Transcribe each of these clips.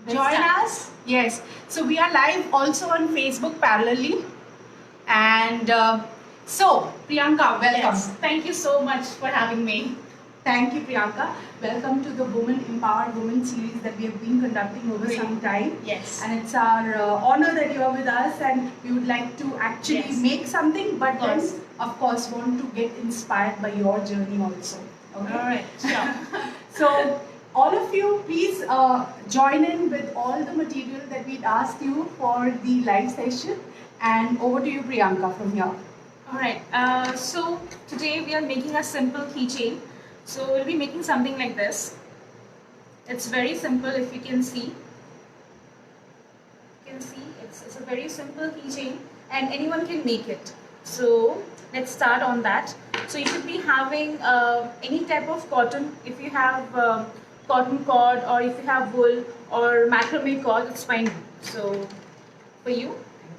Join us. Yes. So we are live also on Facebook parallelly. And so, Priyanka, welcome. Yes. Thank you so much for having me. Thank you, Priyanka. Welcome to the Women Empowered Women series that we have been conducting over some time. Yes. And it's our honor that you are with us, and we would like to actually make something, but then, of course, want to get inspired by your journey also. Okay? All right. Sure. So, all of you, please join in with all the material that we'd asked you for the live session. And over to you, Priyanka, from here. All right. So today we are making a simple keychain. So we'll be making something like this. It's very simple. If you can see, it's a very simple keychain, and anyone can make it. So let's start on that. So you should be having any type of cotton. If you have cotton cord, or if you have wool or macrame cord, it's fine. So for you.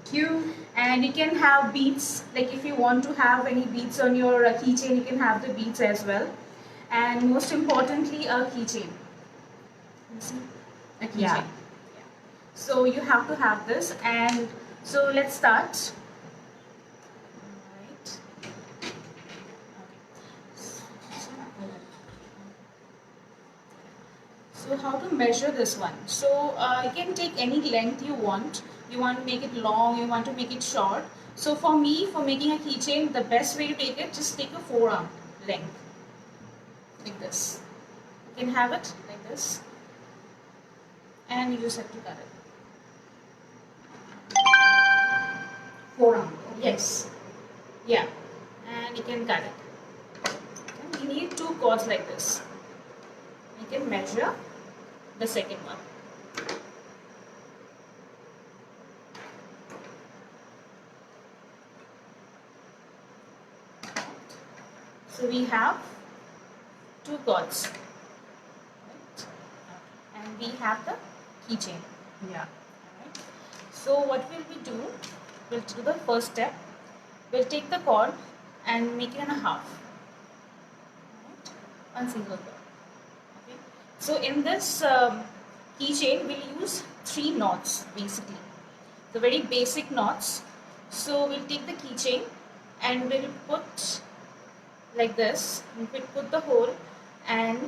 Thank you. And you can have beads, like if you want to have any beads on your keychain, you can have the beads as well. And most importantly, a keychain. A keychain. Yeah. So you have to have this, and so let's start. Alright. So how to measure this one? So you can take any length you want. You want to make it long, you want to make it short. So for me, for making a keychain, the best way to take it, just take a forearm length. Like this. You can have it like this. And you just have to cut it. Forearm. Okay. Yes. Yeah. And you can cut it. And you need two cords like this. You can measure the second one. So we have two cords, right? And we have the keychain. Yeah. Right? So what will we do? We'll do the first step. We'll take the cord and make it in a half. Right? One single cord. Okay. So in this keychain, we'll use 3 knots basically. The very basic knots. So we'll take the keychain and we'll put like this. We'll put the hole and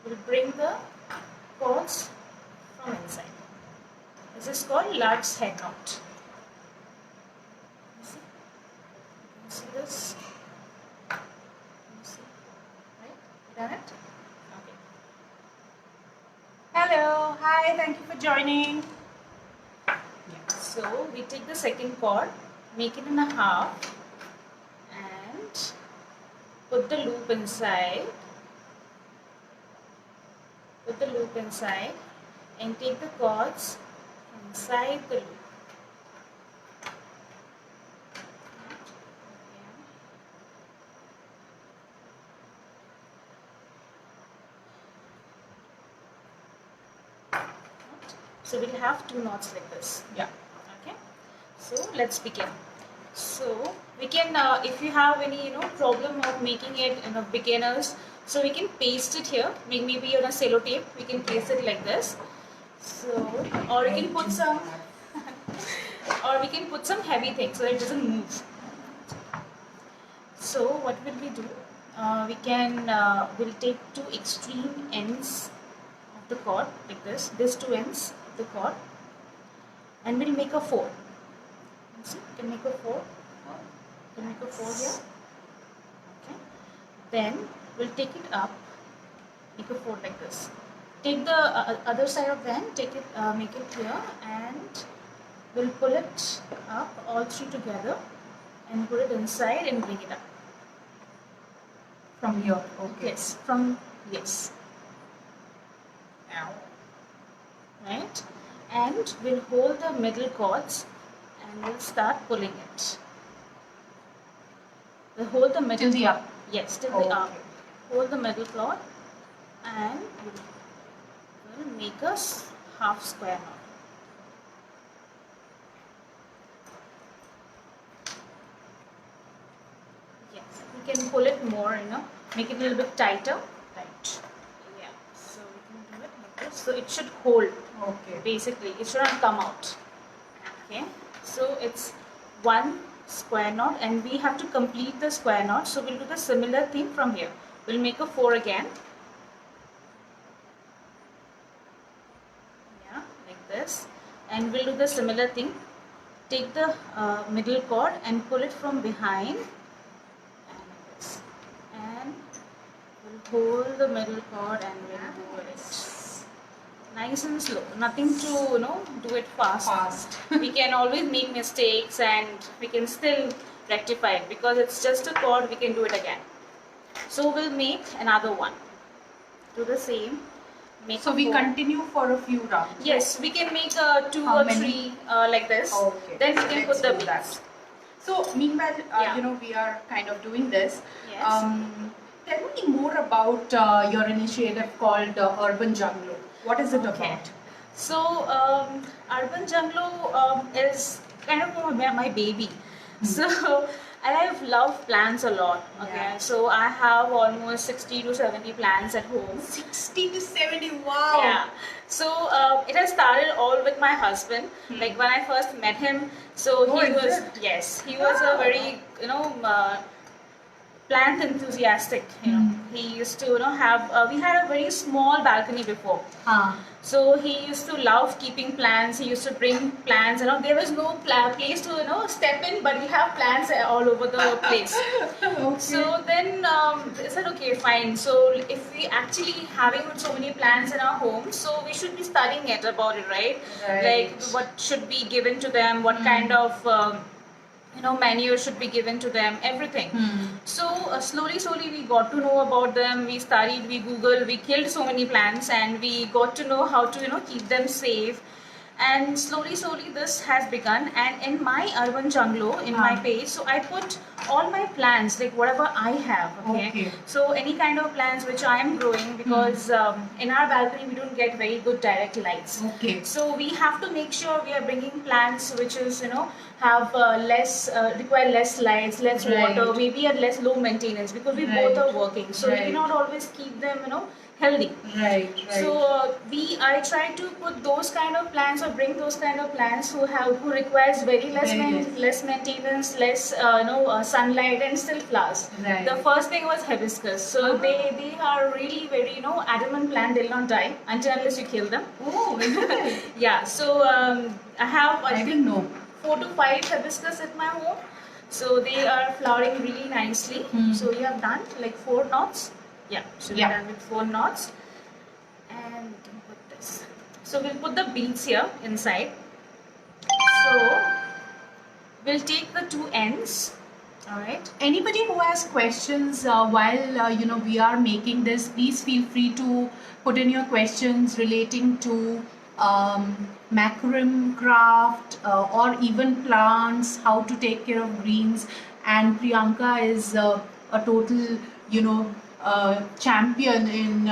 we'll bring the cords from inside. This is called lark's head knot. See? You can see this. You see? Right? You done it? Okay. Hello. Hi. Thank you for joining. Yeah. So we take the second cord, make it in a half, and put the loop inside. Put the loop inside and take the cords inside the loop. So we'll have 2 knots like this. Yeah. Okay. So let's begin. So we can, if you have any problem of making it beginners, so we can paste it here. Maybe on a sellotape, we can paste it like this. So, or we can put some, or we can put some heavy things so that it doesn't move. So what will we do? We'll take 2 extreme ends of the cord like this. These 2 ends of the cord, and we'll make a 4. See, you can make a 4. You can make a 4 here. Okay. Then we'll take it up, make a 4 like this. Take the other side of the end, make it here, and we'll pull it up, all 3 together, and put it inside and bring it up. From here. Okay. Yes, from, yes. Ow. Right? And we'll hold the middle cords and we'll start pulling it. We'll hold the middle Till the cord. up. Yes, till Okay. the up. Hold the middle cord and we'll make a half square knot. Yes, we can pull it more, make it a little bit tighter. Right. Yeah, so we can do it like this. so it should hold. Okay. Basically, it should not come out. Okay, so it's one square knot, and we have to complete the square knot. So we'll do the similar thing from here. We'll make a 4 again. Yeah, like this, and we'll do the similar thing. Take the middle cord and pull it from behind, and like this, and we'll hold the middle cord and we'll do it nice and slow. Nothing to do it fast. We can always make mistakes and we can still rectify it, because it's just a cord. We can do it again. So we'll make another one. Do the same. Make So a we 4. continue for a few rounds. Yes, we can make 2 How or many? 3 like this. Okay. Then we can Let's put the do that. beads. So meanwhile, Yeah. we are kind of doing this. Yes. Tell me more about your initiative called Urban Junglo. What is it Okay. about? So Urban Junglo is kind of my baby. So and I've loved plants a lot. Okay, Yeah. so I have almost 60 to 70 plants at home. 60 to 70, wow. Yeah. So it has started all with my husband. Like when I first met him, so Oh, he is was it? yes, he was a Wow. very plant enthusiastic. He used to have we had a very small balcony before. So he used to love keeping plants. He used to bring plants. There was no place to step in, but we have plants all over the place. Okay. So then I said, okay, fine. So if we actually having so many plants in our home, so we should be studying it about it, right? Right. Like what should be given to them, what kind of manure should be given to them, everything. So slowly we got to know about them. We studied, we googled, we killed so many plants, and we got to know how to keep them safe. And slowly this has begun. And in my Urban Junglo, in my page, so I put all my plants, like whatever I have. Okay. So any kind of plants which I am growing, because in our balcony we don't get very good direct lights. Okay. So we have to make sure we are bringing plants which is have less require less lights, less Right. water, maybe at less low maintenance, because we Right. both are working. So we Right. cannot always keep them healthy. Right. So I try to put those kind of plants, or bring those kind of plants who requires very less Very less maintenance, less sunlight, and still flowers. Right. The first thing was hibiscus. So they are really very adamant plant. They'll not die until unless you kill them. Oh, is it? Yeah. So I have I didn't know. 4 to 5 hibiscus at my home. So they are flowering really nicely. So we have done like 4 knots. Yeah. So we're done with 4 knots. And we can put this. So we'll put the beads here inside. So we'll take the 2 ends. All right. Anybody who has questions while we are making this, please feel free to put in your questions relating to macram craft or even plants, how to take care of greens. And Priyanka is a total champion in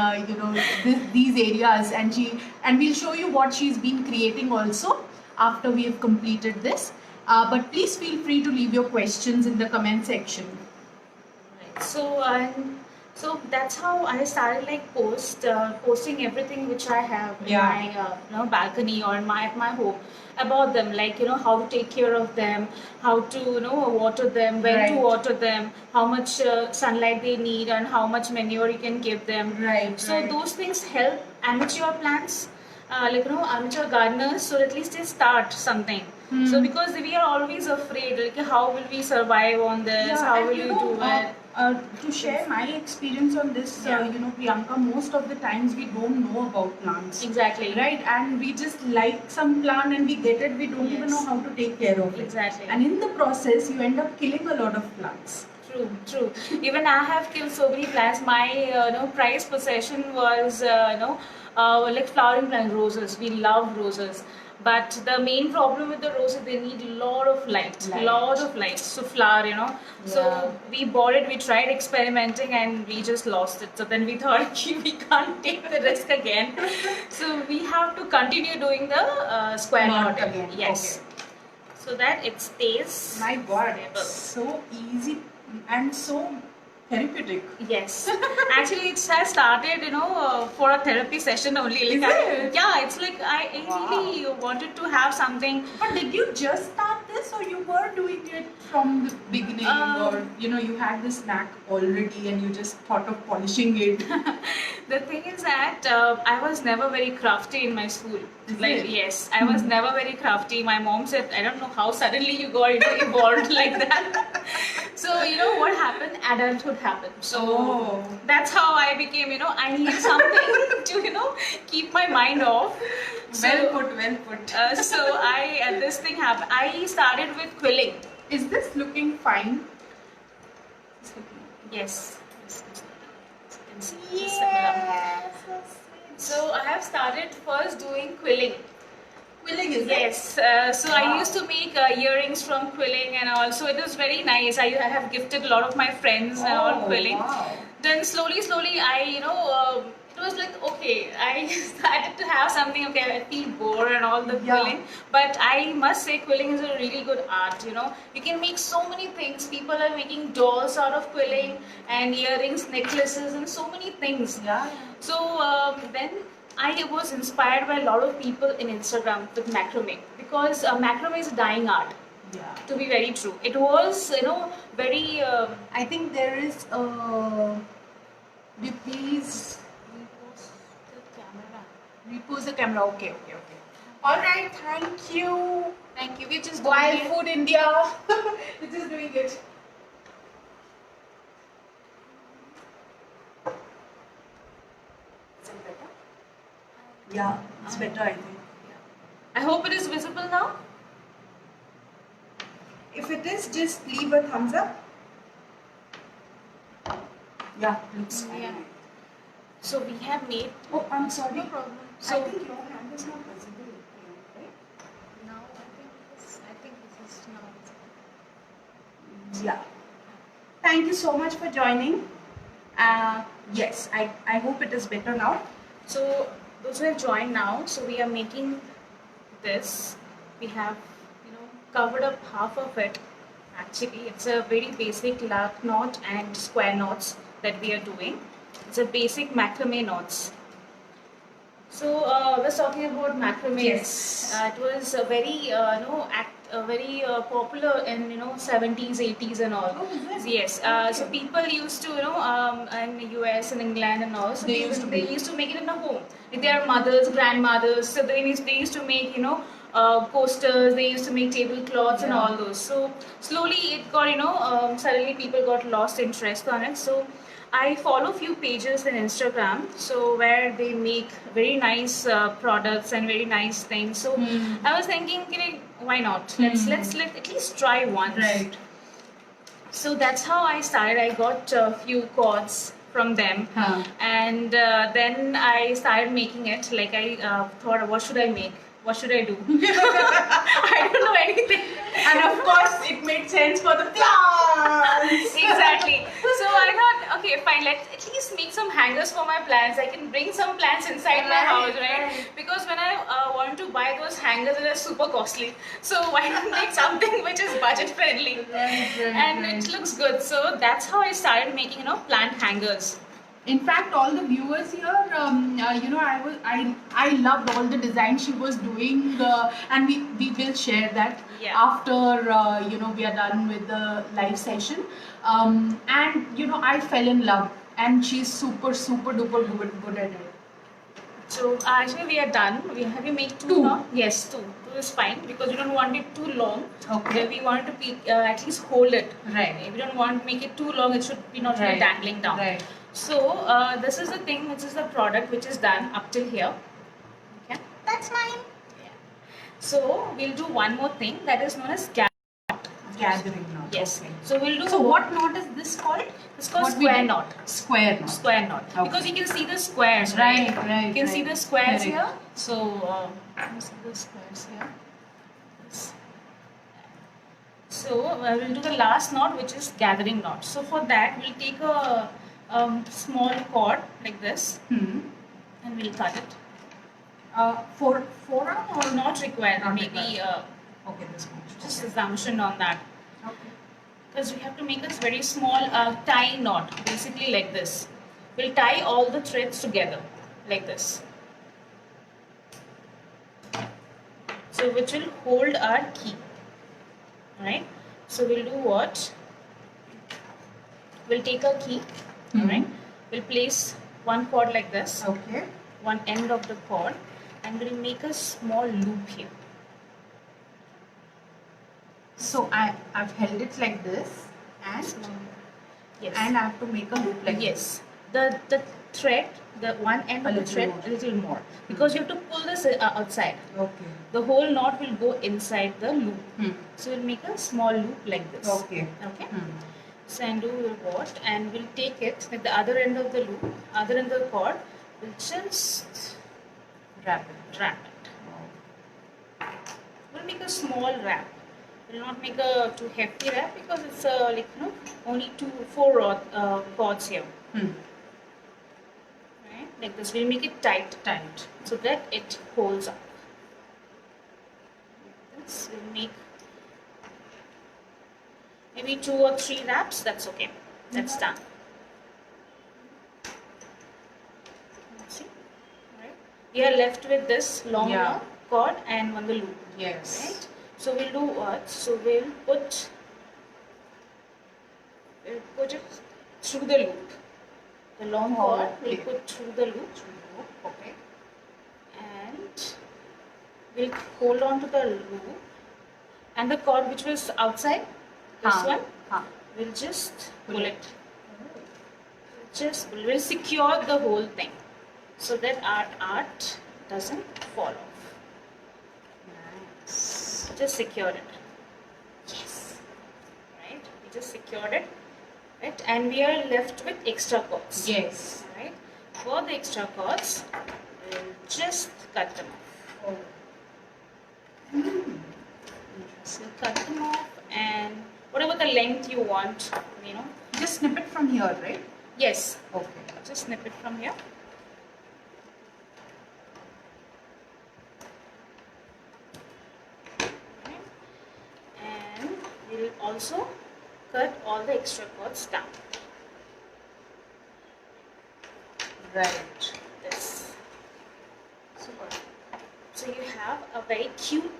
these areas, and we'll show you what she's been creating also after we have completed this. But please feel free to leave your questions in the comment section. Right. So that's how I started like posting everything which I have in my balcony or in my home about them, like how to take care of them, how to water them, when to water them, how much sunlight they need, and how much manure you can give them. So those things help amateur plants, amateur gardeners, so at least they start something. So because we are always afraid, like how will we survive on this? How will you do it? To share my experience on this, Priyanka, most of the times we don't know about plants. Exactly. Right? And we just like some plant and we get it, we don't even know how to take care of it. Exactly. And in the process, you end up killing a lot of plants. True. Even I have killed so many plants. My prized possession was like flowering plant, roses. We love roses. But the main problem with the roses, they need a lot of light to flower, So we bought it, we tried experimenting, and we just lost it. So then we thought we can't take the risk again. So we have to continue doing the square knot again. Yes. Okay. So that it stays My God, stable. so easy and so Therapeutic. Yes, actually, it has started, for a therapy session only. Is Like, it? yeah, it's like I really wanted to have something. But did you just start this, or you were doing it from the beginning, or Um, you had this knack already and you just thought of polishing it? The thing is that I was never very crafty in my school. Is Like, it? yes, I was never very crafty. My mom said, I don't know how suddenly you got evolved like that. So, what happened? Adulthood happened. So, Oh. that's how I became, I need something to, keep my mind off. So, Well put. so this thing happened. I started with quilling. Is this looking fine? Yes. You can see it's similar. So I have started first doing quilling. Quilling is Yes. So Wow. I used to make earrings from quilling and all. So it was very nice. I have gifted a lot of my friends and all quilling. Wow. Then slowly, it was like, okay, I started to have something, okay, I feel bored and all the Yeah. quilling. But I must say, quilling is a really good art, You can make so many things. People are making dolls out of quilling and earrings, necklaces, and so many things. Yeah. So then I was inspired by a lot of people in Instagram with macrame because macrame is a dying art. Yeah. To be very true, it was very. I think there is a. Do you please Repost the camera. repose the camera? Okay. All right. Thank you. Thank you. We're just Wild doing it. Food India. We're just doing it. Is it better? Yeah, it's better, I think. I hope it is visible now. If it is, just leave a thumbs up. Yeah, looks fine. Yeah. So we have made. Oh, I'm sorry. No problem. I So think your hand is not visible, right? now I think this is now visible. Yeah. Thank you so much for joining. Yes, I hope it is better now. So those who have joined now, so we are making this. We have, covered up half of it. Actually, it's a very basic lark knot and square knots that we are doing. It's a basic macrame knots. So we're talking about macrame. Yes. It was a very, very popular in 70s, 80s, and all. Oh, is it? Yes. So people used to in the US and England and all. So They used to they make. used to make it in a home. With their mothers, grandmothers. So they used to make coasters. They used to make tablecloths and Yeah. all those. So slowly it got suddenly people got lost interest on it. So I follow few pages in Instagram, so where they make very nice products and very nice things. So I was thinking, why not? Let's at least try once. Right. So that's how I started. I got a few cords from them, Huh. and then I started making it. Like I thought, what should I make? What should I do? I don't know anything. And of course, it made sense for the plants. Exactly. So I thought, okay, fine, let's at least make some hangers for my plants. I can bring some plants inside my Right, house, right? right. Because when I want to buy those hangers, they're super costly. So why not make something which is budget friendly? And it looks good. So that's how I started making, plant hangers. In fact, all the viewers here, I loved all the designs she was doing, and we will share that Yeah. after we are done with the live session. And I fell in love, and she's super duper good at it. So actually we are done. Have you made two Two. now? Yes, two. Two is fine because we don't want it too long. Okay. We want it to be, at least hold it. Right. We don't want to make it too long. It should be not really dangling down. Right. So this is the thing. This is the product which is done up till here. Okay. That's mine. Yeah. So we'll do one more thing that is known as Gathering now. Yes. Okay. So we'll do. So what knot is this called? It's called What we square did? knot. Square knot. Square knot. Okay. Because you can see the squares. Right. You can see the squares Correct. here. So you can see the squares here. Yes. So we'll do the last knot, which is gathering knot. So for that, we'll take a small cord like this, and we'll cut it. Forearm or Not required. Not Maybe required. Okay, this one. just assumption on that. Okay. because we have to make a very small tie knot, basically like this. We'll tie all the threads together like this. So which will hold our key. Alright. So we'll do what? We'll take a key. Alright. We'll place one cord like this. Okay. One end of the cord, and we'll make a small loop here. So I've held it like this, and Yes. I have to make a loop like yes. The thread, the one end of the thread, a little more, because you have to pull this outside. this. Okay. The whole knot will go inside the loop. Hmm. So we'll make a small loop like this. Okay. Okay. Hmm. So and do what? And we'll take it at the other end of the loop, other end of the cord. We'll just Wrap it. wrap it. We'll make a small wrap. We'll not make a too hefty wrap because it's like only 4 cords here. Hmm. Right? Like this. We'll make it tight Tight. so that it holds up. Like this. We'll make maybe 2 or 3 wraps. That's okay. That's done. See? Right? We are left with this long Yeah. cord and on the loop. Yes. Right? So we'll do what? So we'll put it through the loop. The long cord we'll Okay. put through the loop, Okay. and we'll hold on to the loop, and the cord which was outside, this one, we'll just pull it. We'll secure the whole thing so that our art doesn't fall off. Nice. Just secure it. Yes. Right? We just secured it. Right? And we are left with extra cords. Yes. Right? For the extra cords, we'll just cut them off. Oh. So cut them off, and whatever the length you want, Just snip it from here, right? Yes. Okay. Just snip it from here. Right? And we'll also cut all the extra cords down. Right. This. Super. So you have a very cute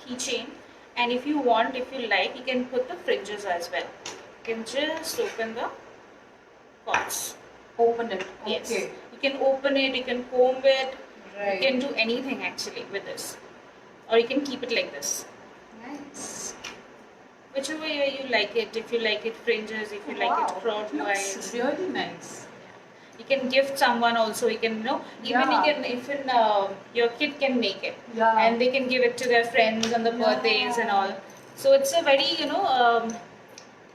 keychain, and if you like, you can put the fringes as well. You can just open the cords. Open it. Yes. Okay. You can open it, you can comb it, Right. you can do anything actually with this. Or you can keep it like this. Nice. Whichever way you like it, if you like it fringes, if you like it Looks crockwise. really nice. You can gift someone also, you can, even Yeah. you can, even your kid can make it. Yeah. And they can give it to their friends on the birthdays and all. So it's a very,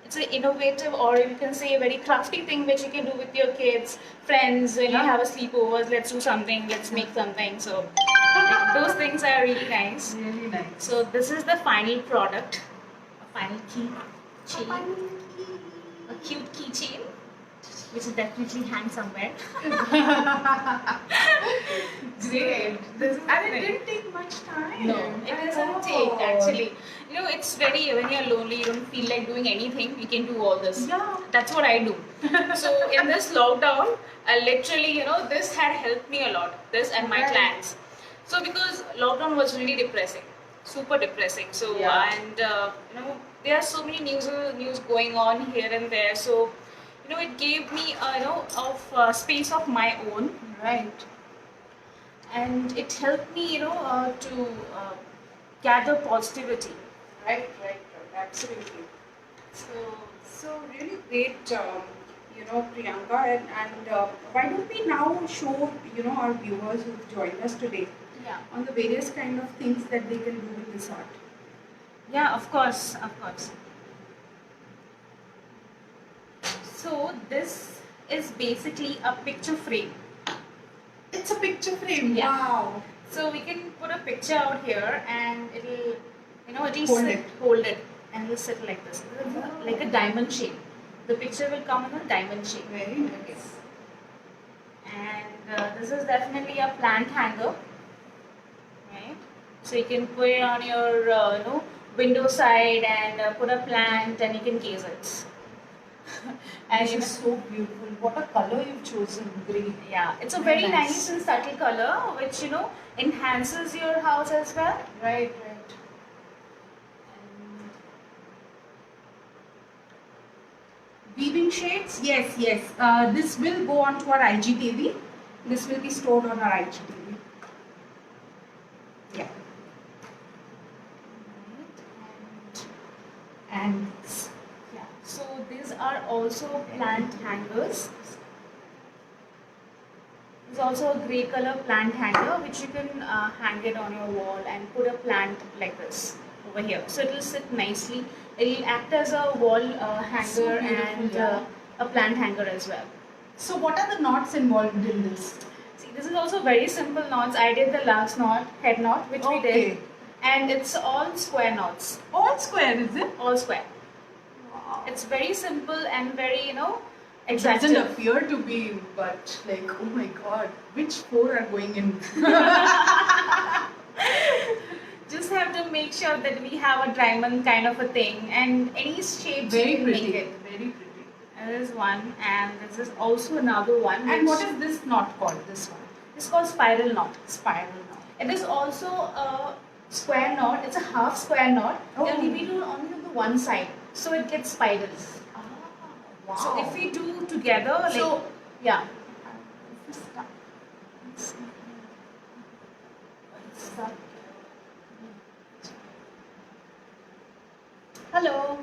it's an innovative, or you can say a very crafty thing which you can do with your kids, friends, when you Yeah. have a sleepovers, let's do something, let's make something. So those things are really nice. Really nice. So this is the final product, a final key chain, a cute keychain, which will definitely hang somewhere. Great. This is And it great. didn't take much time. No, it doesn't take actually. It's very, when you're lonely, you don't feel like doing anything, you can do all this. Yeah. That's what I do. So in this lockdown, I literally, this had helped me a lot, this and my Right. plans. So because lockdown was really depressing, super depressing. So, Yeah. and there are so many news going on here and there. So, it gave me, space of my own. Right. And it helped me, to gather positivity. Right. Absolutely. So really great, Priyanka, and why don't we now show, our viewers who've joined us today Yeah. on the various kind of things that they can do with this art. Yeah, of course. So this is basically a picture frame. It's a picture frame. Yeah. Wow. So we can put a picture out here, and it'll, Hold hold it, and it'll sit like this, like a diamond shape. The picture will come in a diamond shape. Very nice. And this is definitely a plant hanger, right? So you can put it on your, window side and put a plant and you can case it. And This is so beautiful. What a color you've chosen, green. yeah, it's a Very very nice. nice and subtle color which enhances your house as well. Right, right. Weaving shades, yes, yes. This will go onto our IGTV. This will be stored on our IGTV. Yeah. And Yeah. So these are also plant hangers. There's also a grey color plant hanger which you can hang it on your wall and put a plant like this over here. So it will sit nicely. It will act as a wall hanger So beautiful, and yeah. a plant hanger as well. so, what are the knots involved in this? See, this is also very simple knots. I did the last knot, head knot, which we did, Okay. and it's all square knots, All square, is it? all square. Wow. It's very simple and very, It doesn't exacting. appear to be, but like, oh my god, which four are going in? Just have to make sure that we have a diamond kind of a thing, and any shape Very you can pretty. make it. Very pretty. And this is one, and this is also another one. And which what is this knot called? This one? It's called spiral knot. Spiral knot. It is also a square knot. It's a half square knot. Oh. Then we do only on the one side, so it gets spirals. Ah, wow. So if we do together, like So- yeah, Hello.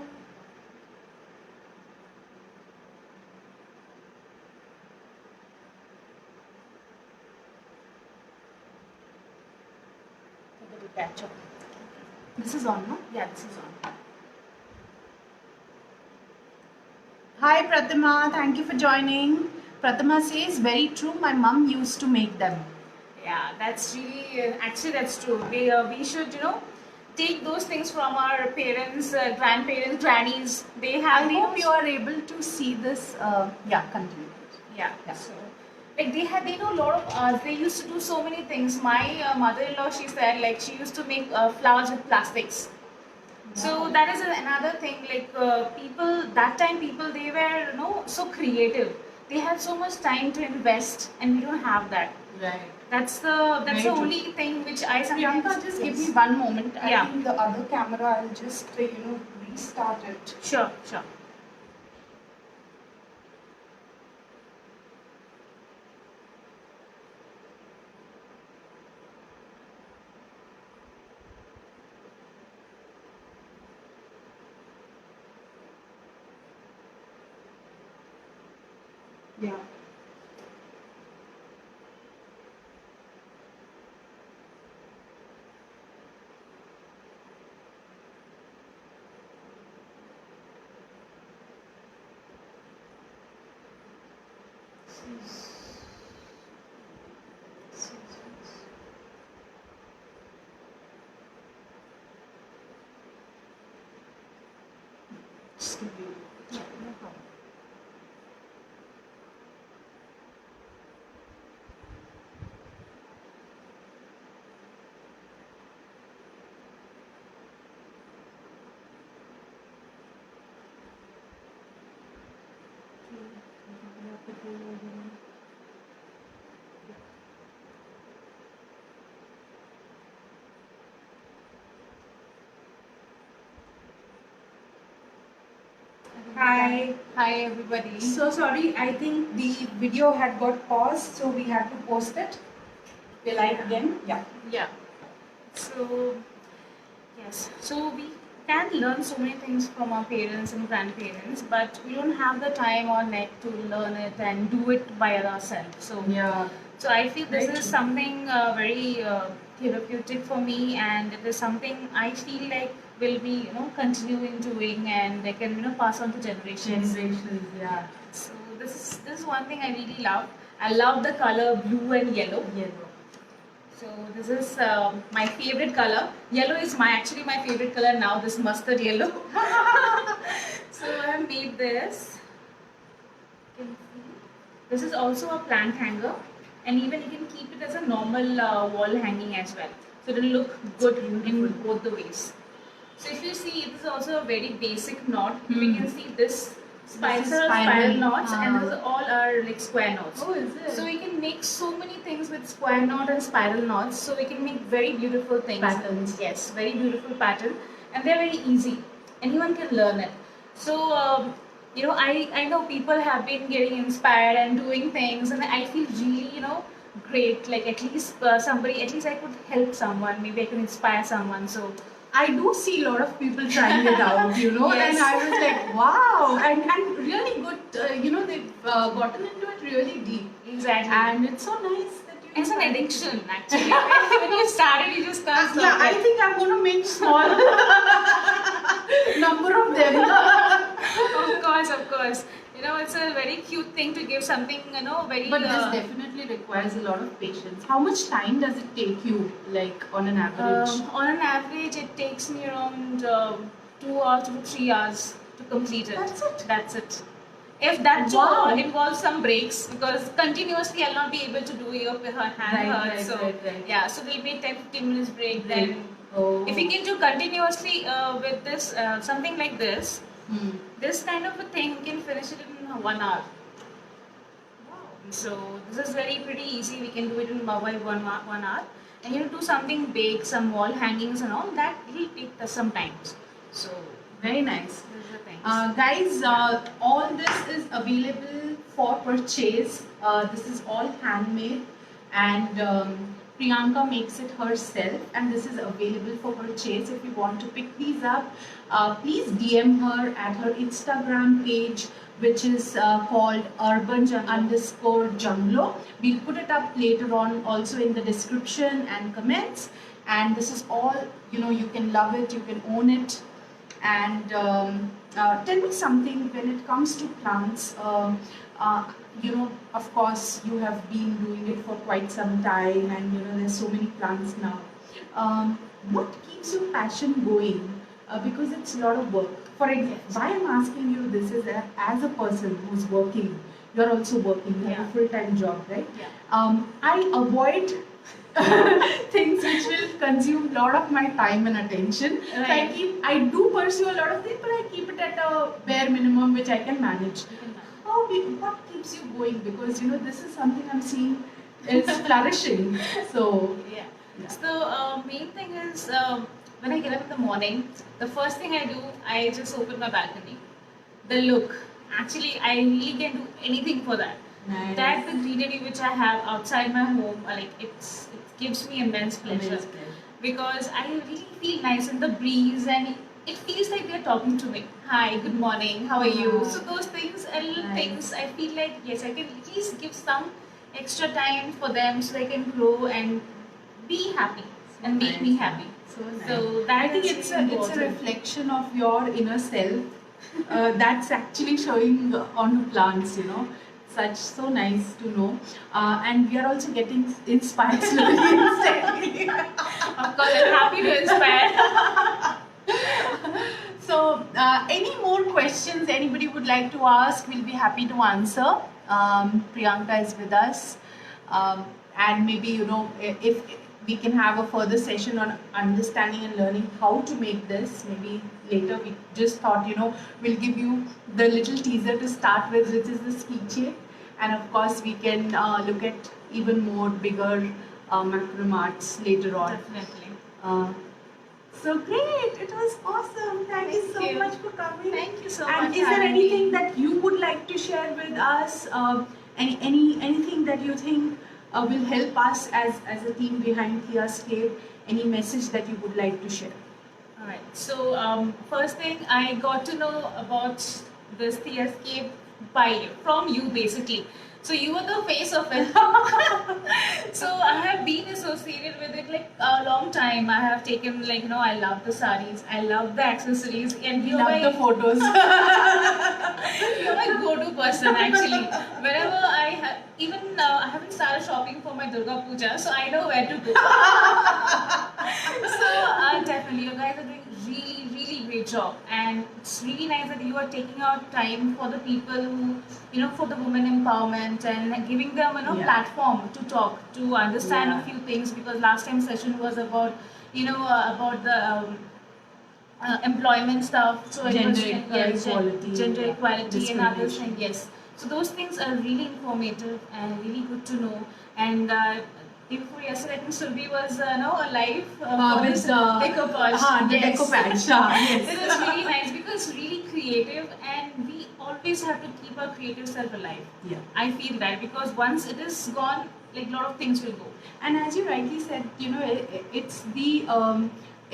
it will catch up. This is on, no? Yeah, this is on. Hi Pratima, thank you for joining. Pratima says, very true, my mum used to make them. Yeah, that's really actually that's true. We should take those things from our parents, grandparents, grannies. They have I hope you are able to see this. Yeah, continue. Yeah. Yeah. So, like they know a lot of arts. They used to do so many things. My mother-in-law, she said, like she used to make flowers with plastics. So Wow. that is another thing. Like people that time, people they were so creative. They had so much time to invest, and we don't have that. Right. That's the Very true. only thing which I sometimes. Priyanka, just give Yes. me one moment. I Yeah. think the other camera, I'll just, restart it. Sure, sure. Yeah. Just give me. Yeah, no problem. Hi, hi everybody. So sorry, I think the video had got paused, so we had to post it. Will I again? Yeah. Yeah. So, yes. So we can learn so many things from our parents and grandparents, but we don't have the time or net to learn it and do it by ourselves. So, Yeah. so I feel this Very is true. something very therapeutic for me, and it is something I feel like will be continuing doing, and I can pass on to generations. Generations, yeah. So this is one thing I really love. I love the color blue and yellow. Yellow. So this is my favorite color. Yellow is actually my favorite color now. This mustard yellow. So I have made this. You can see. This is also a plant hanger, and even you can keep it as a normal wall hanging as well. So it will look good in both the ways. So if you see, this is also a very basic knot. We Hmm. can see this spiral, is spiral spiral. knots, and Ah. these all are like square knots. Oh, is it? So we can make so many things with square knot and spiral knots. So we can make very beautiful things. Patterns. Yes, very beautiful pattern, and they're very easy. Anyone can learn it. So I know people have been getting inspired and doing things, and I feel really great. Like at least somebody, at least I could help someone. Maybe I can inspire someone. So I do see a lot of people trying it out, Yes. and I was like, wow, and really good, they've gotten into it really deep, exactly. and it's so nice that It's an addiction, actually. When you started, you just can't stop. Yeah, I it. think I'm going to make small number of them. Of course. It's a very cute thing to give something, very. But this definitely requires a lot of patience. How much time does it take you, like on an average? On an average, it takes me around 2 hours to 3 hours to complete it. That's it? That's it. If that too Wow. involves some breaks, because continuously I'll not be able to do your hand hurts. Right. Yeah, so there'll be 10-15 minutes break. Then Oh. if we can do continuously with this something like this, this kind of a thing, we can finish it in 1 hour. So this is very pretty easy. We can do it in by 1 hour, and do something big, some wall hangings and all that. It'll take some time. So Very nice. this is the thing. Guys, all this is available for purchase. This is all handmade, and Priyanka makes it herself, and this is available for purchase. If you want to pick these up, please DM her at her Instagram page, which is called urban_junglo. We'll put it up later on also in the description and comments. And this is all, you can love it, you can own it. And tell me something when it comes to plants. Of course, you have been doing it for quite some time, and there's so many plants now. What keeps your passion going? Because it's a lot of work. For example, why I'm asking you this is that as a person who's working, you're also working, you have Yeah. a full-time job, right? Yeah. I avoid things which will consume a lot of my time and attention. So Right. I do pursue a lot of things, but I keep it at a bare minimum which I can manage. What keeps you going? Because this is something I'm seeing is flourishing. So Yeah. Yeah. So main thing is when I get up in the morning, the first thing I do, I just open my balcony. The look, actually, I really can do anything for that. nice. That the greenery which I have outside my home, it gives me immense pleasure. Immense pleasure. Because I really feel nice in the breeze, and it feels like they're talking to me. Hi, good morning, how are you? Wow. So those things and little Nice. things, I feel like yes, I can at least give some extra time for them so they can grow and be happy and make me happy. So nice. So that I think is it's really a important. reflection of your inner self. That's actually showing onto plants. So nice to know. And we are also getting inspired slowly and steadily. Of course, I'm happy to inspire. So, any more questions anybody would like to ask, we'll be happy to answer. Priyanka is with us. And maybe, if we can have a further session on understanding and learning how to make this, maybe later. We just thought, we'll give you the little teaser to start with, which is the keychain. And of course, we can look at even more bigger macram arts later on. Definitely. So great! It was awesome. Thank you so you. much for coming. Thank you so And much. is there having me. anything that you would like to share with us? Anything that you think will help us as a team behind Theascape? Any message that you would like to share? Alright, so first thing, I got to know about this Theascape from you basically. So you were the face of it. So I have been associated with it like a long time. I have taken I love the sarees, I love the accessories, and you're Love the photos. you're my go-to person actually. Whenever I haven't started shopping for my Durga Puja, so I know where to go. So definitely, you guys are doing really, really great job, and it's really nice that you are taking out time for the people who, for the women empowerment and giving them, Yeah. platform to talk, to understand Yeah. a few things. Because last time session was about, about the employment stuff. So Gender yes, equality, gender equality and other discrimination. things. Yes. So those things are really informative and really good to know. And day before yesterday, I think Surbi was alive for With this the decoupage. the Yes. decoupage. Yes. It was really nice because it's really creative, and we always have to keep our creative self alive. Yeah. I feel that because once it is gone, like a lot of things will go. And as you rightly said,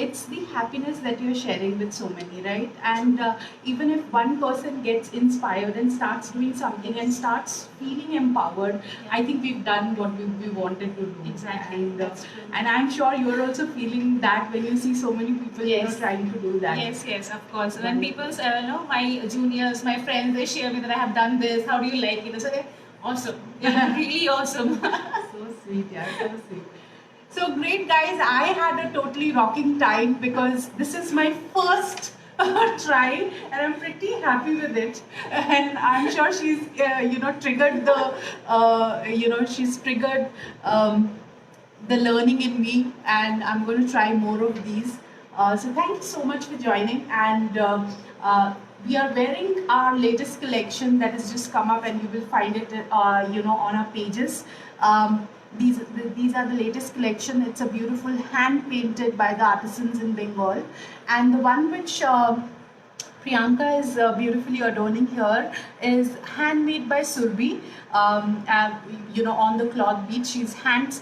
it's the happiness that you're sharing with so many, right? And even if one person gets inspired and starts doing something and starts feeling empowered, I think we've done what we wanted to do. Exactly. And That's true. and I'm sure you're also feeling that when you see so many people Yes. trying to do that. Yes, of course. When people say, my juniors, my friends, they share me that I have done this. How do you like it? I say, awesome. Yeah, really awesome. So sweet, yeah, so sweet. So great, guys. I had a totally rocking time because this is my first try, and I'm pretty happy with it. And I'm sure she's, triggered she's triggered the learning in me, and I'm going to try more of these. So thank you so much for joining, and we are wearing our latest collection that has just come up, and you will find it on our pages. These are the latest collection. It's a beautiful hand painted by the artisans in Bengal, and the one which Priyanka is beautifully adorning here is handmade by Surbi. On the cloth bead, she's hand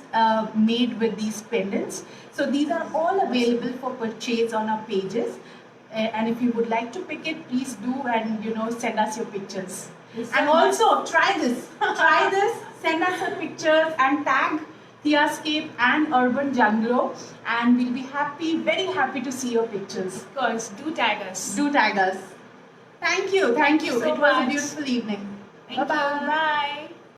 made with these pendants. So these are all available for purchase on our pages. And if you would like to pick it, please do, and send us your pictures. And also try this. Try this. Send us your pictures and tag Theascape and Urban Junglo, and we'll be very happy to see your pictures. Of course, do tag us. Do tag us. Thank you. Thank you so It was a much. beautiful evening. Thank you. Bye-bye. Bye.